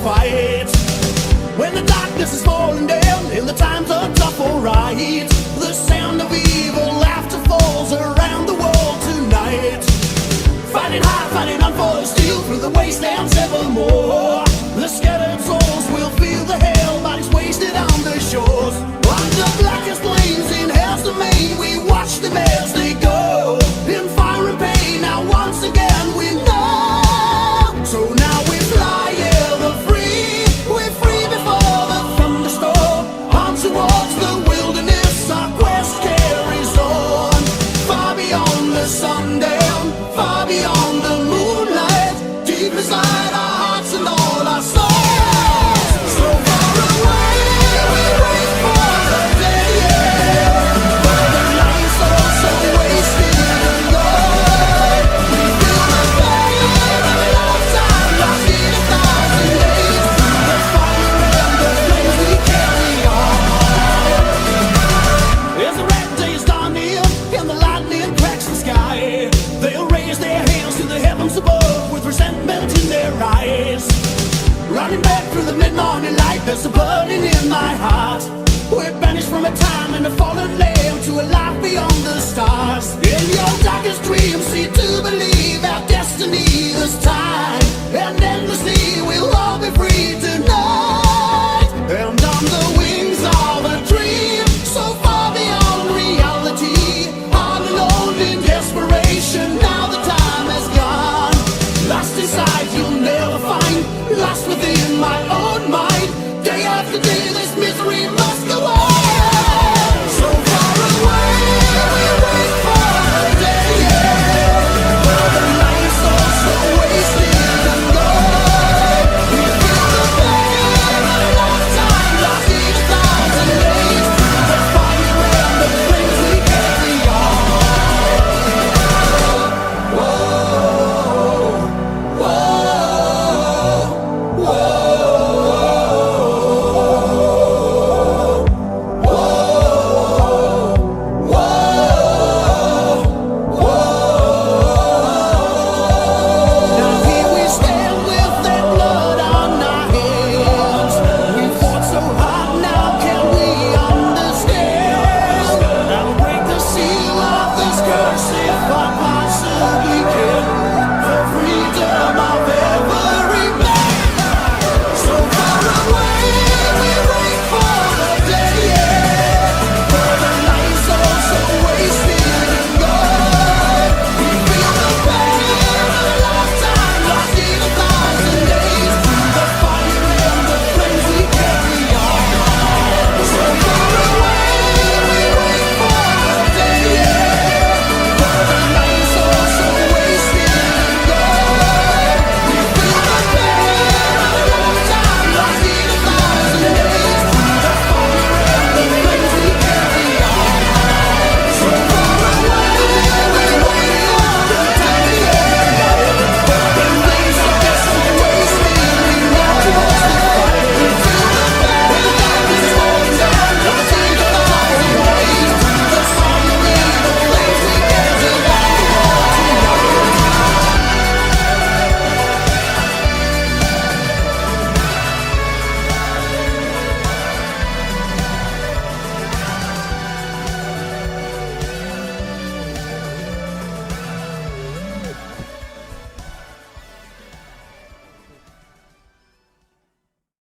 fight. When the darkness is falling down and the times are tough, alright, the sound of evil laughter falls around the world tonight. Fighting hard, fighting on for steel through the wastelands evermore. The scattered souls will feel the hell, bodies wasted on the shores. Under blackest flames in hell's domain, we watch them as they go in fire and pain. Now once again we know. So now we fly ever free. We're free before the thunderstorm. On towards the wilderness, our quest carries on. Far beyond the sundown, far beyond the moonlight, deep inside our hearts and all our souls. So far away, we wait for the day, where the light souls so wasted and gone. We feel the pain of a lifetime lost in 1,000 days. The fire and the flames we carry on. As the red days dawn near and the lightning cracks the sky, they'll raise their hands to the heavens above with resentment in their eyes. Running back through the mid-morning light, there's a burning in my heart. We're banished from a time in a fallen land to a life beyond the stars. In your darkest dreams, see to believe our destiny is time, and endlessly we'll all be free to